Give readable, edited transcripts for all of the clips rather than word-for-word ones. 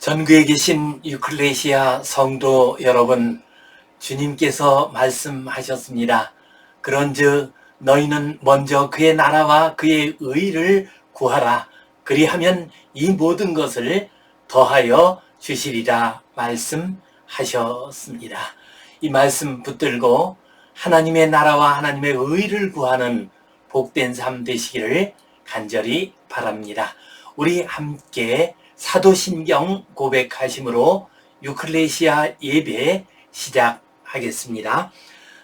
전국에 계신 유클레시아 성도 여러분, 주님께서 말씀하셨습니다. 그런즉 너희는 먼저 그의 나라와 그의 의를 구하라. 그리하면 이 모든 것을 더하여 주시리라 말씀하셨습니다. 이 말씀 붙들고 하나님의 나라와 하나님의 의를 구하는 복된 삶 되시기를 간절히 바랍니다. 우리 함께 사도신경 고백하심으로 유클레시아 예배 시작하겠습니다.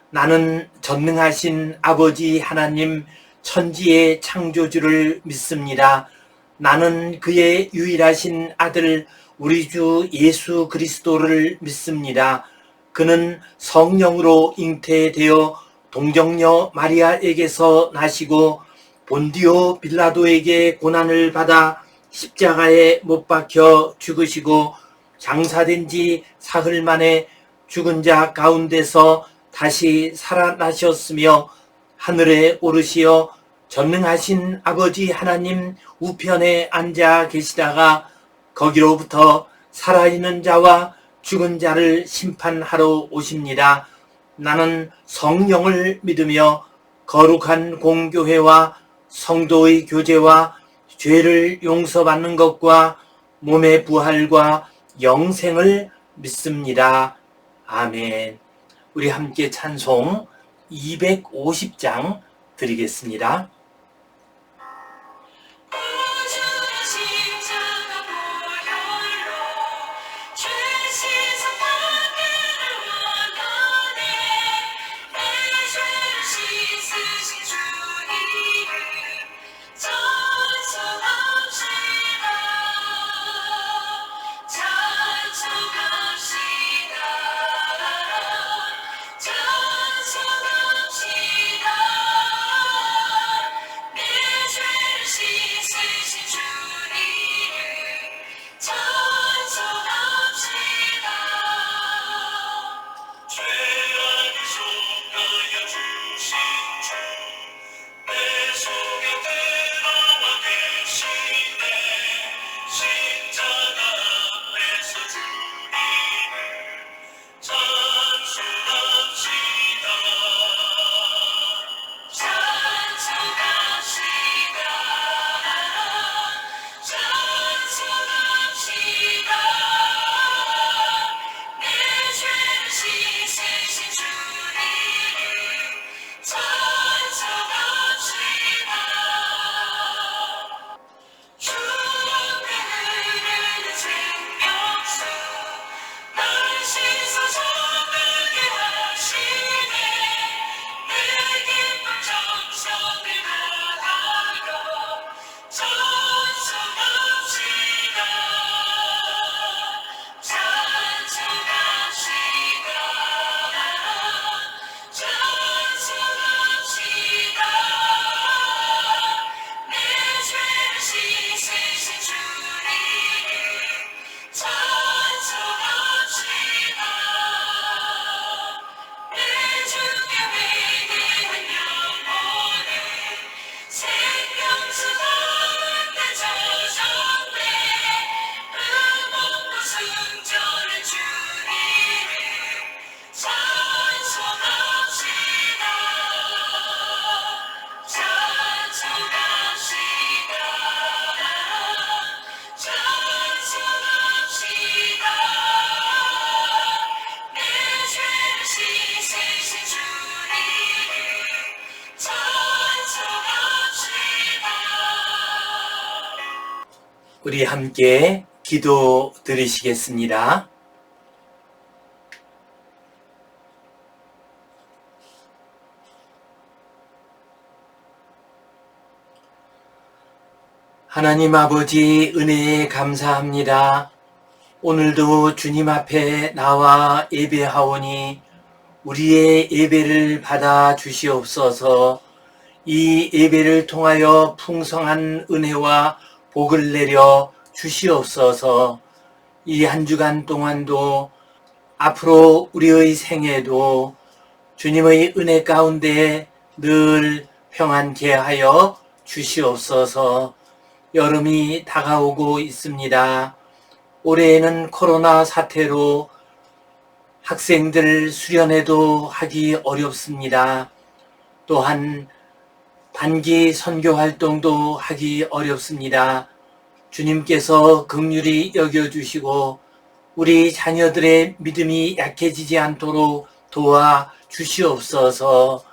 나는 전능하신 아버지 하나님 천지의 창조주를 믿습니다. 나는 그의 유일하신 아들 우리 주 예수 그리스도를 믿습니다. 그는 성령으로 잉태되어 동정녀 마리아에게서 나시고 본디오 빌라도에게 고난을 받아 십자가에 못 박혀 죽으시고 장사된 지 사흘 만에 죽은 자 가운데서 다시 살아나셨으며 하늘에 오르시어 전능하신 아버지 하나님 우편에 앉아 계시다가 거기로부터 살아있는 자와 죽은 자를 심판하러 오십니다. 나는 성령을 믿으며 거룩한 공교회와 성도의 교제와 죄를 용서받는 것과 몸의 부활과 영생을 믿습니다. 아멘. 우리 함께 찬송 250장 드리겠습니다. 우리 함께 기도 드리시겠습니다. 하나님 아버지 은혜에 감사합니다. 오늘도 주님 앞에 나와 예배하오니 우리의 예배를 받아 주시옵소서. 이 예배를 통하여 풍성한 은혜와 복을 내려 주시옵소서. 이 한 주간 동안도 앞으로 우리의 생애도 주님의 은혜 가운데 늘 평안케 하여 주시옵소서. 여름이 다가오고 있습니다. 올해에는 코로나 사태로 학생들 수련회도 하기 어렵습니다. 또한 단기 선교 활동도 하기 어렵습니다. 주님께서 긍휼히 여겨주시고 우리 자녀들의 믿음이 약해지지 않도록 도와 주시옵소서.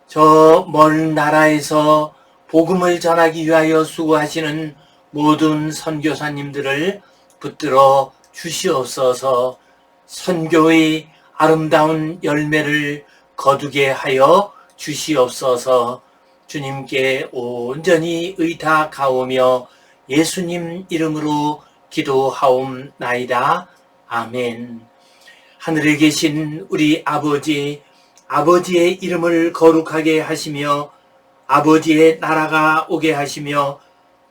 저 먼 나라에서 복음을 전하기 위하여 수고하시는 모든 선교사님들을 붙들어 주시옵소서. 선교의 아름다운 열매를 거두게 하여 주시옵소서. 주님께 온전히 의탁하오며 예수님 이름으로 기도하옵나이다. 아멘. 하늘에 계신 우리 아버지, 아버지의 이름을 거룩하게 하시며 아버지의 나라가 오게 하시며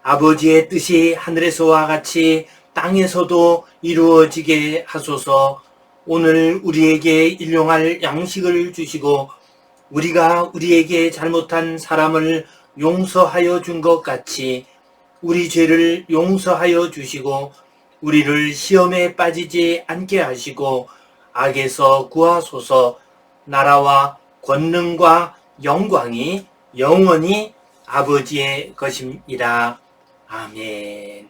아버지의 뜻이 하늘에서와 같이 땅에서도 이루어지게 하소서. 오늘 우리에게 일용할 양식을 주시고 우리가 우리에게 잘못한 사람을 용서하여 준 것 같이 우리 죄를 용서하여 주시고 우리를 시험에 빠지지 않게 하시고 악에서 구하소서. 나라와 권능과 영광이 영원히 아버지의 것입니다. 아멘.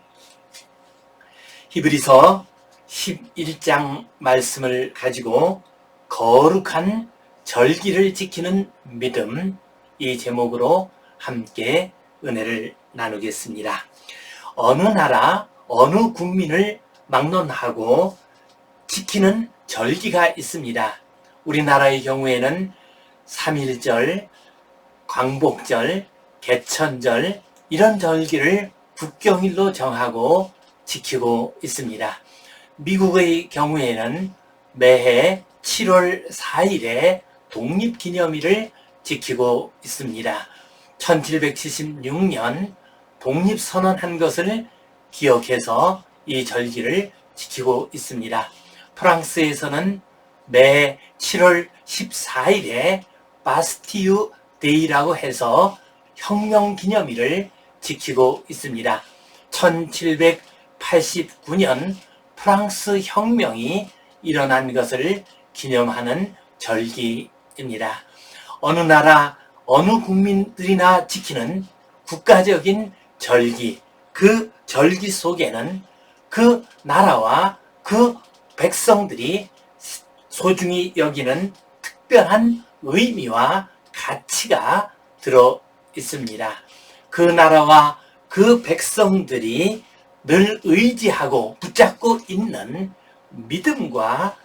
히브리서 11장 말씀을 가지고 거룩한 절기를 지키는 믿음, 이 제목으로 함께 은혜를 나누겠습니다. 어느 나라, 어느 국민을 막론하고 지키는 절기가 있습니다. 우리나라의 경우에는 3.1절, 광복절, 개천절 이런 절기를 국경일로 정하고 지키고 있습니다. 미국의 경우에는 매해 7월 4일에 독립기념일을 지키고 있습니다. 1776년 독립선언한 것을 기억해서 이 절기를 지키고 있습니다. 프랑스에서는 매 7월 14일에 바스티유 데이라고 해서 혁명기념일을 지키고 있습니다. 1789년 프랑스 혁명이 일어난 것을 기념하는 절기입니다. 어느 나라, 어느 국민들이나 지키는 국가적인 절기, 그 절기 속에는 그 나라와 그 백성들이 소중히 여기는 특별한 의미와 가치가 들어 있습니다. 그 나라와 그 백성들이 늘 의지하고 붙잡고 있는 믿음과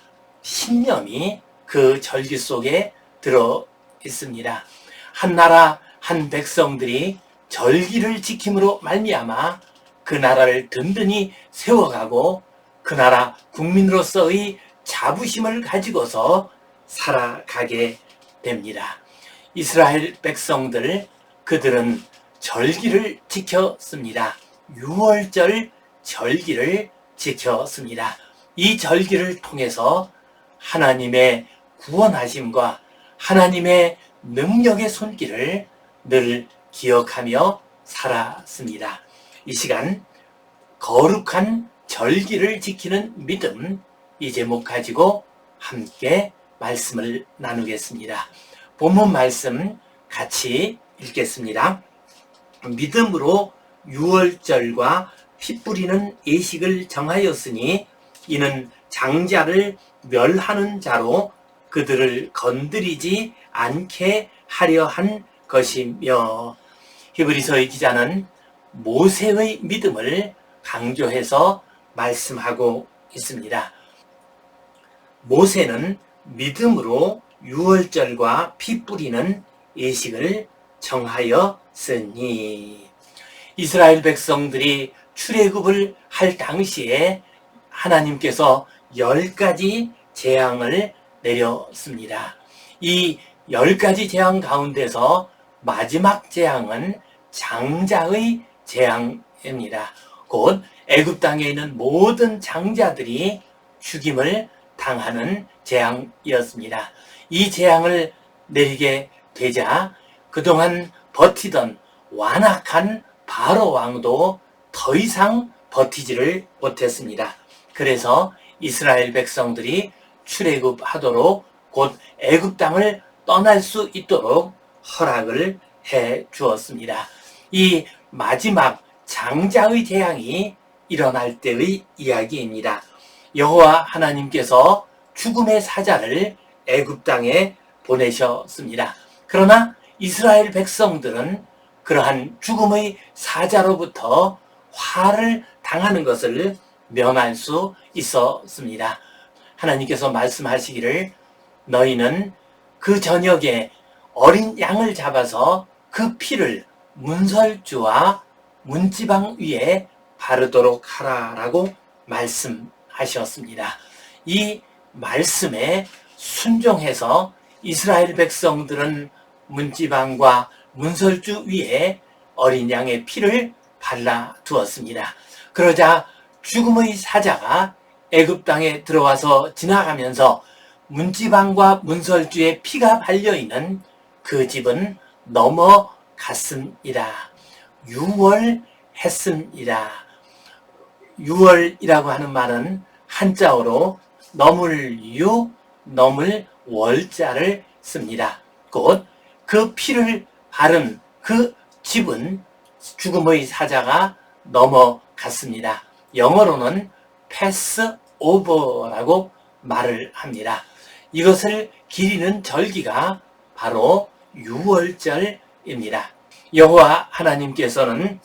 신념이 그 절기 속에 들어 있습니다. 한 나라 한 백성들이 절기를 지킴으로 말미암아 그 나라를 든든히 세워가고 그 나라 국민으로서의 자부심을 가지고서 살아가게 됩니다. 이스라엘 백성들, 그들은 절기를 지켰습니다. 6월절 절기를 지켰습니다. 이 절기를 통해서 하나님의 구원하심과 하나님의 능력의 손길을 늘 기억하며 살았습니다. 이 시간 거룩한 절기를 지키는 믿음, 이 제목 가지고 함께 말씀을 나누겠습니다. 본문 말씀 같이 읽겠습니다. 믿음으로 유월절과 피 뿌리는 예식을 정하였으니 이는 장자를 멸하는 자로 그들을 건드리지 않게 하려 한 것이며, 히브리서의 기자는 모세의 믿음을 강조해서 말씀하고 있습니다. 모세는 믿음으로 유월절과 피 뿌리는 예식을 정하였으니, 이스라엘 백성들이 출애굽을 할 당시에 하나님께서 10가지 재앙을 내렸습니다. 이 10가지 재앙 가운데서 마지막 재앙은 장자의 재앙입니다. 곧 애굽 땅에 있는 모든 장자들이 죽임을 당하는 재앙이었습니다. 이 재앙을 내리게 되자 그동안 버티던 완악한 바로 왕도 더 이상 버티지를 못했습니다. 그래서 이스라엘 백성들이 출애굽하도록 곧 애굽 땅을 떠날 수 있도록 허락을 해 주었습니다. 이 마지막 장자의 재앙이 일어날 때의 이야기입니다. 여호와 하나님께서 죽음의 사자를 애굽 땅에 보내셨습니다. 그러나 이스라엘 백성들은 그러한 죽음의 사자로부터 화를 당하는 것을 면할 수 있었습니다. 하나님께서 말씀하시기를 너희는 그 저녁에 어린 양을 잡아서 그 피를 문설주와 문지방 위에 바르도록 하라라고 말씀하셨습니다. 이 말씀에 순종해서 이스라엘 백성들은 문지방과 문설주 위에 어린 양의 피를 발라 두었습니다. 그러자 죽음의 사자가 애굽 땅에 들어와서 지나가면서 문지방과 문설주에 피가 발려있는 그 집은 넘어갔습니다. 유월했습니다. 유월이라고 하는 말은 한자어로 넘을유, 넘을 월자를 씁니다. 곧 그 피를 바른 그 집은 죽음의 사자가 넘어갔습니다. 영어로는 패스 오버라고 말을 합니다. 이것을 기리는 절기가 바로 유월절입니다. 여호와 하나님께서는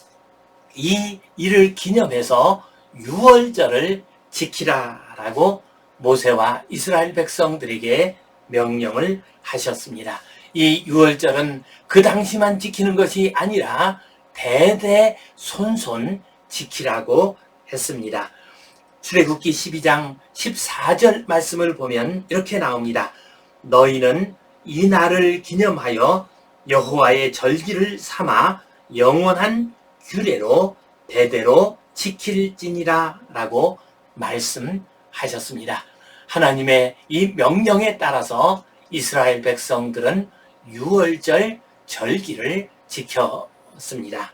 이 일을 기념해서 유월절을 지키라라고 모세와 이스라엘 백성들에게 명령을 하셨습니다. 이 유월절은 그 당시만 지키는 것이 아니라 대대손손 지키라고 했습니다. 출애굽기 12장 14절 말씀을 보면 이렇게 나옵니다. 너희는 이 날을 기념하여 여호와의 절기를 삼아 영원한 규례로 대대로 지킬지니라 라고 말씀하셨습니다. 하나님의 이 명령에 따라서 이스라엘 백성들은 유월절 절기를 지켰습니다.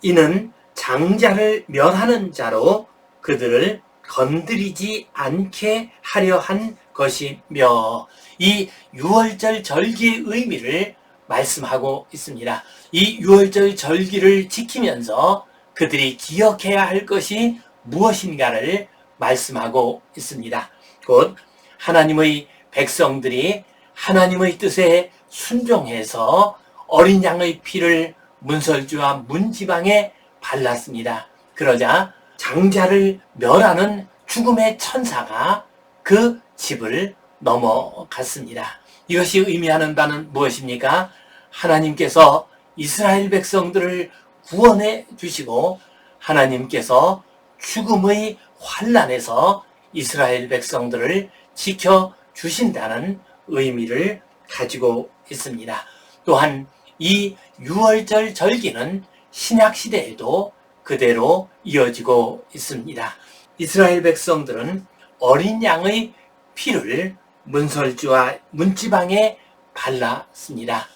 이는 장자를 멸하는 자로 그들을 건드리지 않게 하려 한 것이며 이 유월절 절기의 의미를 말씀하고 있습니다. 이 유월절 절기를 지키면서 그들이 기억해야 할 것이 무엇인가를 말씀하고 있습니다. 곧 하나님의 백성들이 하나님의 뜻에 순종해서 어린 양의 피를 문설주와 문지방에 발랐습니다. 그러자 장자를 멸하는 죽음의 천사가 그 집을 넘어갔습니다. 이것이 의미하는 바는 무엇입니까? 하나님께서 이스라엘 백성들을 구원해 주시고 하나님께서 죽음의 환난에서 이스라엘 백성들을 지켜 주신다는 의미를 가지고 있습니다. 또한 이 유월절 절기는 신약 시대에도 그대로 이어지고 있습니다. 이스라엘 백성들은 어린 양의 피를 문설주와 문지방에 발랐습니다.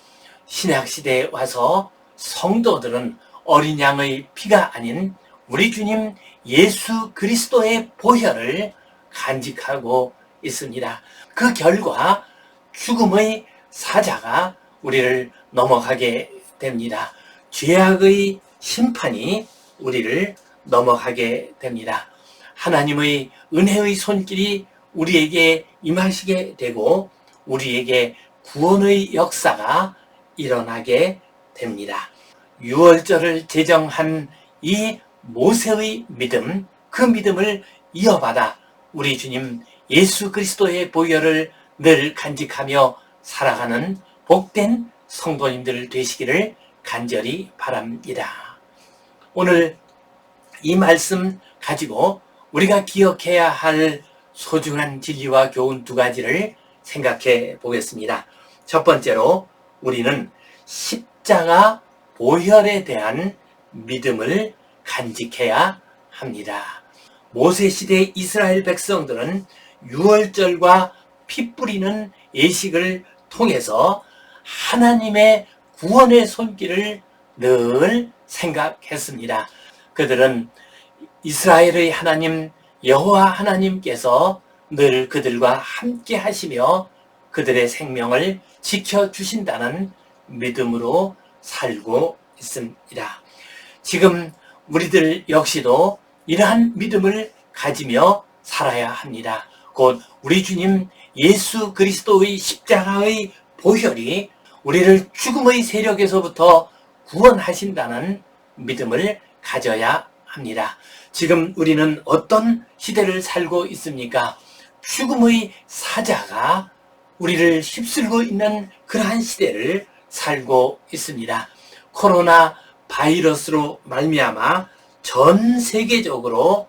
신약 시대에 와서 성도들은 어린 양의 피가 아닌 우리 주님 예수 그리스도의 보혈을 간직하고 있습니다. 그 결과 죽음의 사자가 우리를 넘어가게 됩니다. 죄악의 심판이 우리를 넘어가게 됩니다. 하나님의 은혜의 손길이 우리에게 임하시게 되고 우리에게 구원의 역사가 일어나게 됩니다. 유월절을 제정한 이 모세의 믿음, 그 믿음을 이어받아 우리 주님 예수 그리스도의 보혈을 늘 간직하며 살아가는 복된 성도님들 되시기를 간절히 바랍니다. 오늘 이 말씀 가지고 우리가 기억해야 할 소중한 진리와 교훈 두 가지를 생각해 보겠습니다. 첫 번째로 우리는 십자가 보혈에 대한 믿음을 간직해야 합니다. 모세시대 이스라엘 백성들은 유월절과 피 뿌리는 예식을 통해서 하나님의 구원의 손길을 늘 생각했습니다. 그들은 이스라엘의 하나님 여호와 하나님께서 늘 그들과 함께 하시며 그들의 생명을 지켜주신다는 믿음으로 살고 있습니다. 지금 우리들 역시도 이러한 믿음을 가지며 살아야 합니다. 곧 우리 주님 예수 그리스도의 십자가의 보혈이 우리를 죽음의 세력에서부터 구원하신다는 믿음을 가져야 합니다. 지금 우리는 어떤 시대를 살고 있습니까? 죽음의 사자가 우리를 휩쓸고 있는 그러한 시대를 살고 있습니다. 코로나 바이러스로 말미암아 전 세계적으로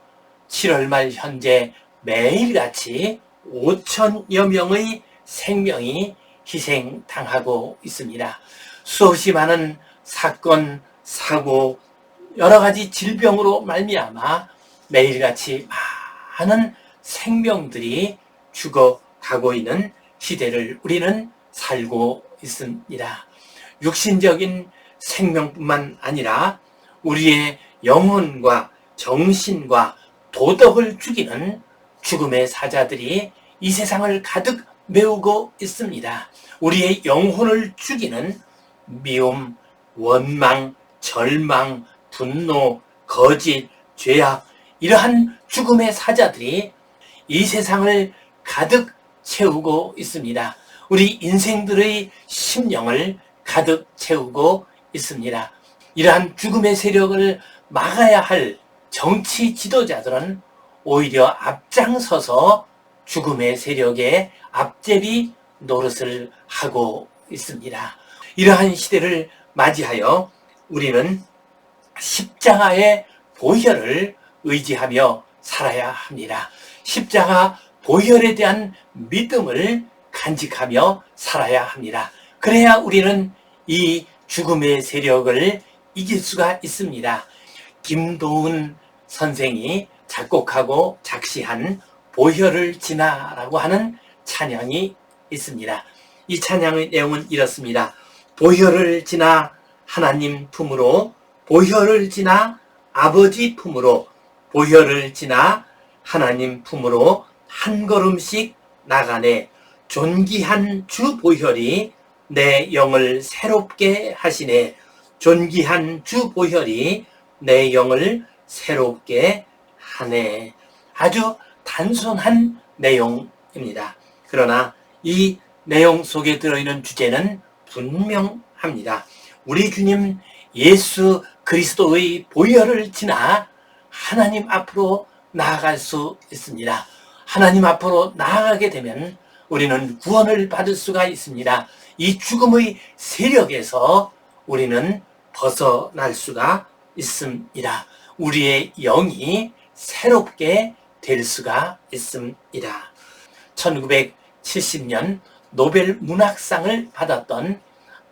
7월 말 현재 매일같이 5천여 명의 생명이 희생당하고 있습니다. 수없이 많은 사건, 사고, 여러 가지 질병으로 말미암아 매일같이 많은 생명들이 죽어가고 있는 시대를 우리는 살고 있습니다. 육신적인 생명뿐만 아니라 우리의 영혼과 정신과 도덕을 죽이는 죽음의 사자들이 이 세상을 가득 메우고 있습니다. 우리의 영혼을 죽이는 미움, 원망, 절망, 분노, 거짓, 죄악, 이러한 죽음의 사자들이 이 세상을 가득 채우고 있습니다. 우리 인생들의 심령을 가득 채우고 있습니다. 이러한 죽음의 세력을 막아야 할 정치 지도자들은 오히려 앞장서서 죽음의 세력의 앞제비 노릇을 하고 있습니다. 이러한 시대를 맞이하여 우리는 십자가의 보혈을 의지하며 살아야 합니다. 십자가 보혈에 대한 믿음을 간직하며 살아야 합니다. 그래야 우리는 이 죽음의 세력을 이길 수가 있습니다. 김도훈 선생이 작곡하고 작시한 보혈을 지나라고 하는 찬양이 있습니다. 이 찬양의 내용은 이렇습니다. 보혈을 지나 하나님 품으로, 보혈을 지나 아버지 품으로, 보혈을 지나 하나님 품으로 한 걸음씩 나가네. 존귀한 주 보혈이 내 영을 새롭게 하시네. 존귀한 주 보혈이 내 영을 새롭게 하네. 아주 단순한 내용입니다. 그러나 이 내용 속에 들어있는 주제는 분명합니다. 우리 주님 예수 그리스도의 보혈을 지나 하나님 앞으로 나아갈 수 있습니다. 하나님 앞으로 나아가게 되면 우리는 구원을 받을 수가 있습니다. 이 죽음의 세력에서 우리는 벗어날 수가 있습니다. 우리의 영이 새롭게 될 수가 있습니다. 1970년 노벨 문학상을 받았던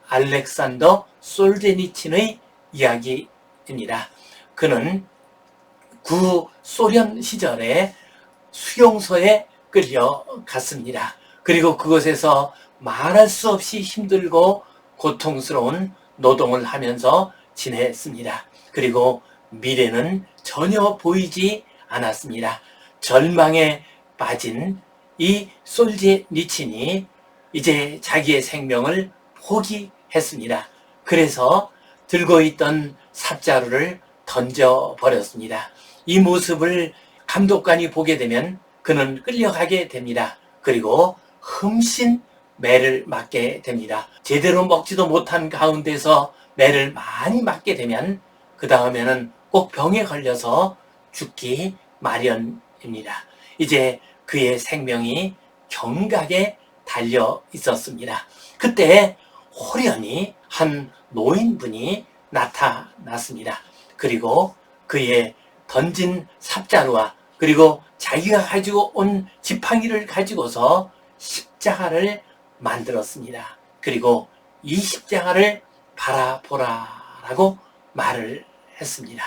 알렉산더 솔제니친의 이야기입니다. 그는 구소련 시절에 수용소에 끌려갔습니다. 그리고 그곳에서 말할 수 없이 힘들고 고통스러운 노동을 하면서 지냈습니다. 그리고 미래는 전혀 보이지 않았습니다. 절망에 빠진 이 솔제니친이 이제 자기의 생명을 포기했습니다. 그래서 들고 있던 삽자루를 던져버렸습니다. 이 모습을 감독관이 보게 되면 그는 끌려가게 됩니다. 그리고 흠씬 매를 맞게 됩니다. 제대로 먹지도 못한 가운데서 매를 많이 맞게 되면 그 다음에는 꼭 병에 걸려서 죽기 마련입니다. 이제 그의 생명이 경각에 달려 있었습니다. 그때 호련히 한 노인분이 나타났습니다. 그리고 그의 던진 삽자루와 그리고 자기가 가지고 온 지팡이를 가지고서 십자가를 만들었습니다. 그리고 이 십자가를 바라보라라고 말을 했습니다.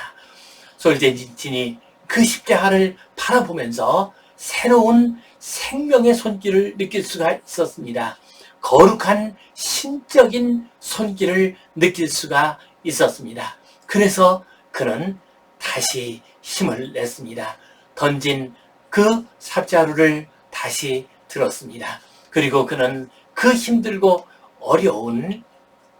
솔제니친이 그 십자가를 바라보면서 새로운 생명의 손길을 느낄 수가 있었습니다. 거룩한 신적인 손길을 느낄 수가 있었습니다. 그래서 그는 다시 힘을 냈습니다. 던진 그 삽자루를 다시 들었습니다. 그리고 그는 그 힘들고 어려운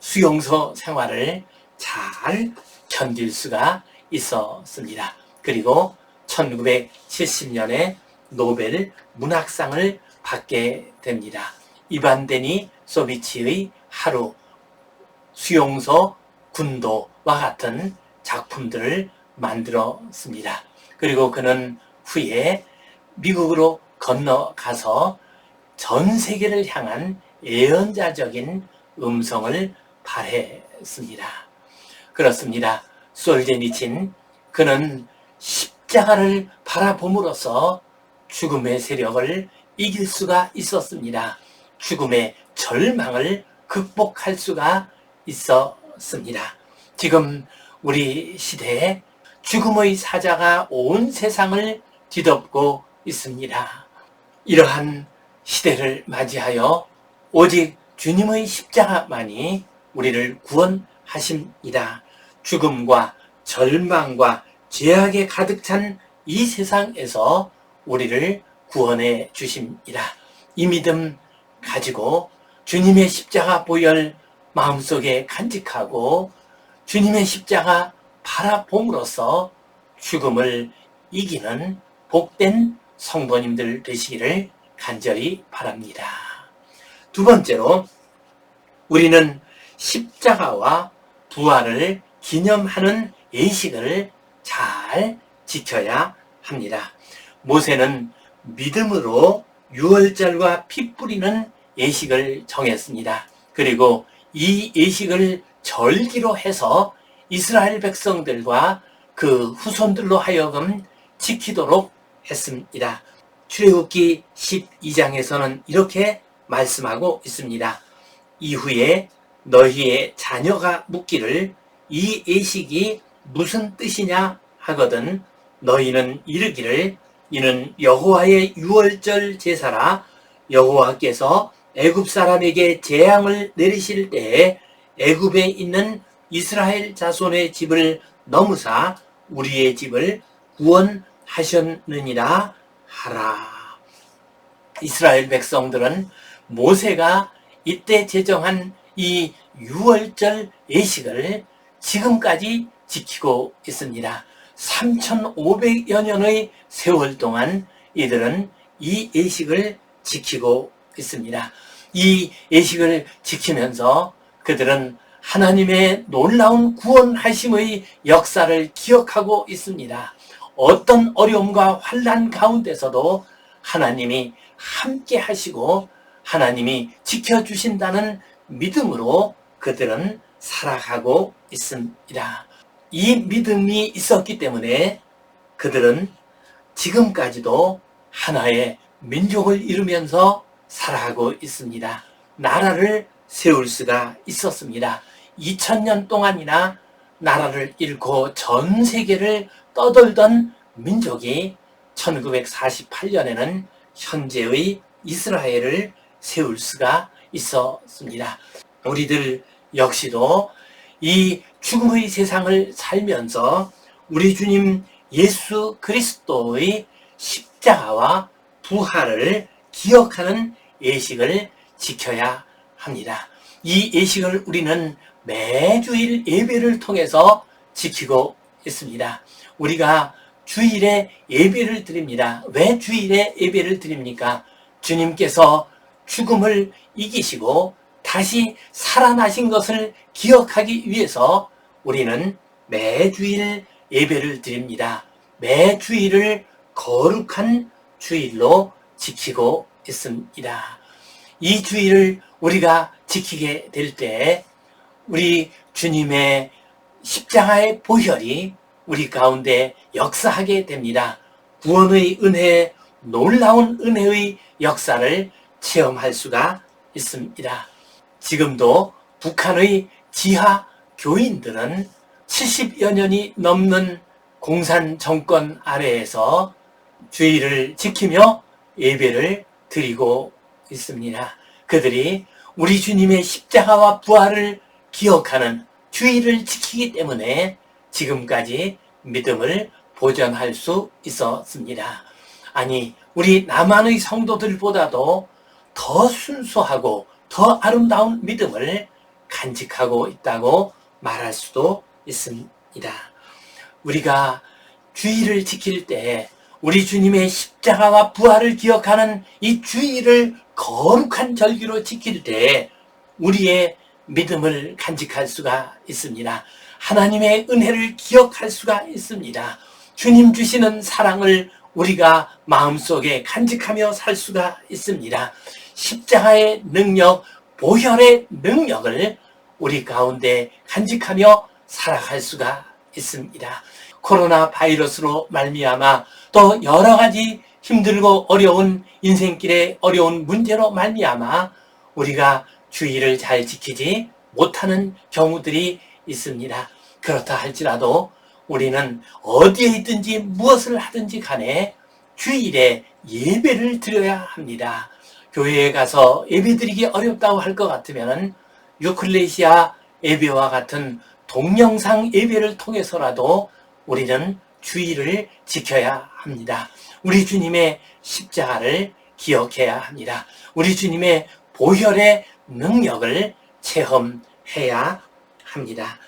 수용소 생활을 잘 견딜 수가 있었습니다. 그리고 1970년에 노벨 문학상을 받게 됩니다. 이반 데니소비치의 하루, 수용소, 군도와 같은 작품들을 만들었습니다. 그리고 그는 후에 미국으로 건너가서 전 세계를 향한 예언자적인 음성을 발했습니다. 그렇습니다. 솔제니친, 그는 십자가를 바라봄으로써 죽음의 세력을 이길 수가 있었습니다. 죽음의 절망을 극복할 수가 있었습니다. 지금 우리 시대에 죽음의 사자가 온 세상을 뒤덮고 있습니다. 이러한 시대를 맞이하여 오직 주님의 십자가만이 우리를 구원하십니다. 죽음과 절망과 죄악에 가득 찬 이 세상에서 우리를 구원해 주십니다. 이 믿음 가지고 주님의 십자가 보혈 마음속에 간직하고 주님의 십자가 바라봄으로써 죽음을 이기는 복된 성도님들 되시기를 간절히 바랍니다. 두 번째로, 우리는 십자가와 부활을 기념하는 예식을 잘 지켜야 합니다. 모세는 믿음으로 유월절과 피 뿌리는 예식을 정했습니다. 그리고 이 예식을 절기로 해서 이스라엘 백성들과 그 후손들로 하여금 지키도록 했습니다. 출애굽기 12장에서는 이렇게 말씀하고 있습니다. 이후에 너희의 자녀가 묻기를 이 예식이 무슨 뜻이냐 하거든 너희는 이르기를 이는 여호와의 유월절 제사라. 여호와께서 애굽 사람에게 재앙을 내리실 때에 애굽에 있는 이스라엘 자손의 집을 넘으사 우리의 집을 구원하셨느니라 하라. 이스라엘 백성들은 모세가 이때 제정한 이 유월절 예식을 지금까지 지키고 있습니다. 3,500여 년의 세월 동안 이들은 이 예식을 지키고 있습니다. 이 예식을 지키면서 그들은 하나님의 놀라운 구원하심의 역사를 기억하고 있습니다. 어떤 어려움과 환난 가운데서도 하나님이 함께 하시고 하나님이 지켜주신다는 믿음으로 그들은 살아가고 있습니다. 이 믿음이 있었기 때문에 그들은 지금까지도 하나의 민족을 이루면서 살아가고 있습니다. 나라를 세울 수가 있었습니다. 2000년 동안이나 나라를 잃고 전 세계를 떠돌던 민족이 1948년에는 현재의 이스라엘을 세울 수가 있었습니다. 우리들 역시도 이 죽음의 세상을 살면서 우리 주님 예수 그리스도의 십자가와 부활을 기억하는 예식을 지켜야 합니다. 이 예식을 우리는 매주일 예배를 통해서 지키고 있습니다. 우리가 주일에 예배를 드립니다. 왜 주일에 예배를 드립니까? 주님께서 죽음을 이기시고 다시 살아나신 것을 기억하기 위해서 우리는 매주일 예배를 드립니다. 매주일을 거룩한 주일로 지키고 있습니다. 이 주일을 우리가 지키게 될 때 우리 주님의 십자가의 보혈이 우리 가운데 역사하게 됩니다. 구원의 은혜, 놀라운 은혜의 역사를 체험할 수가 있습니다. 지금도 북한의 지하 교인들은 70여 년이 넘는 공산 정권 아래에서 주일을 지키며 예배를 드리고 있습니다. 그들이 우리 주님의 십자가와 부활을 기억하는 주일을 지키기 때문에 지금까지 믿음을 보전할 수 있었습니다. 아니, 우리 남한의 성도들보다도 더 순수하고 더 아름다운 믿음을 간직하고 있다고 말할 수도 있습니다. 우리가 주일을 지킬 때 우리 주님의 십자가와 부활을 기억하는 이 주일을 거룩한 절기로 지킬 때 우리의 믿음을 간직할 수가 있습니다. 하나님의 은혜를 기억할 수가 있습니다. 주님 주시는 사랑을 우리가 마음속에 간직하며 살 수가 있습니다. 십자가의 능력, 보혈의 능력을 우리 가운데 간직하며 살아갈 수가 있습니다. 코로나 바이러스로 말미암아 또 여러 가지 힘들고 어려운 인생길의 어려운 문제로 말미암아 우리가 주의를 잘 지키지 못하는 경우들이 있습니다. 그렇다 할지라도 우리는 어디에 있든지 무엇을 하든지 간에 주일에 예배를 드려야 합니다. 교회에 가서 예배드리기 어렵다고 할 것 같으면 유클레시아 예배와 같은 동영상 예배를 통해서라도 우리는 주일을 지켜야 합니다. 우리 주님의 십자가를 기억해야 합니다. 우리 주님의 보혈의 능력을 체험해야 합니다.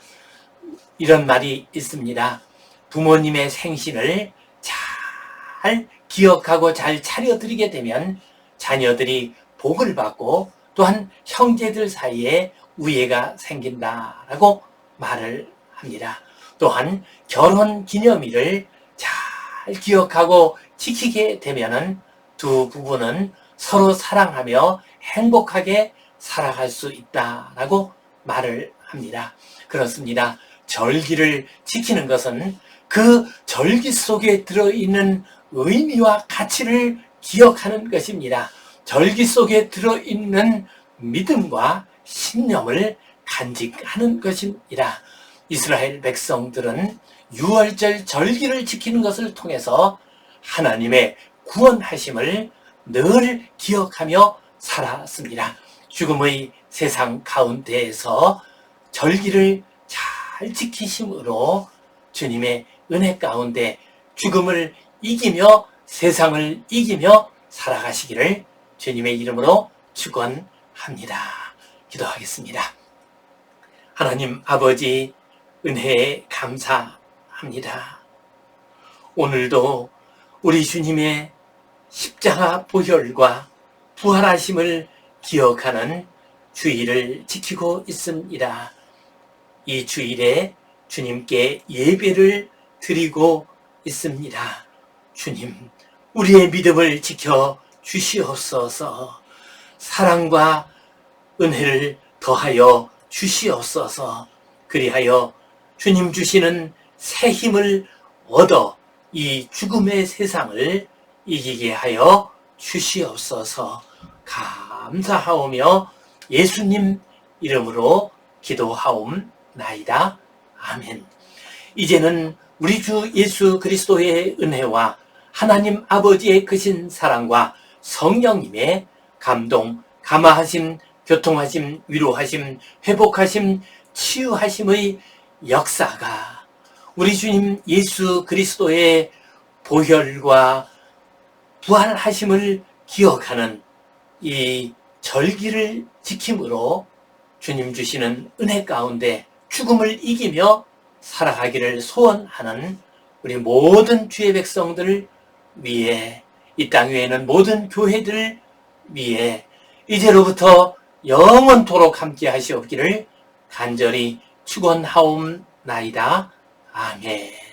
이런 말이 있습니다. 부모님의 생신을 잘 기억하고 잘 차려드리게 되면 자녀들이 복을 받고 또한 형제들 사이에 우애가 생긴다라고 말을 합니다. 또한 결혼 기념일을 잘 기억하고 지키게 되면 두 부부는 서로 사랑하며 행복하게 살아갈 수 있다라고 말을 합니다. 그렇습니다. 절기를 지키는 것은 그 절기 속에 들어있는 의미와 가치를 기억하는 것입니다. 절기 속에 들어있는 믿음과 신념을 간직하는 것입니다. 이스라엘 백성들은 유월절 절기를 지키는 것을 통해서 하나님의 구원하심을 늘 기억하며 살았습니다. 죽음의 세상 가운데에서 절기를 잘 지키심으로 주님의 은혜 가운데 죽음을 이기며 세상을 이기며 살아가시기를 주님의 이름으로 축원합니다. 기도하겠습니다. 하나님 아버지, 은혜에 감사합니다. 오늘도 우리 주님의 십자가 보혈과 부활하심을 기억하는 주일을 지키고 있습니다. 이 주일에 주님께 예배를 드리고 있습니다. 주님, 우리의 믿음을 지켜 주시옵소서. 사랑과 은혜를 더하여 주시옵소서. 그리하여 주님 주시는 새 힘을 얻어 이 죽음의 세상을 이기게 하여 주시옵소서. 감사하오며 예수님 이름으로 기도하옵나이다. 아멘. 이제는 우리 주 예수 그리스도의 은혜와 하나님 아버지의 크신 사랑과 성령님의 감동, 감화하심, 교통하심, 위로하심, 회복하심, 치유하심의 역사가 우리 주님 예수 그리스도의 보혈과 부활하심을 기억하는 이 절기를 지킴으로 주님 주시는 은혜 가운데 죽음을 이기며 살아가기를 소원하는 우리 모든 주의 백성들 위해, 이 땅 위에는 모든 교회들 위해 이제로부터 영원토록 함께 하시옵기를 간절히 축원하옵나이다. 아멘.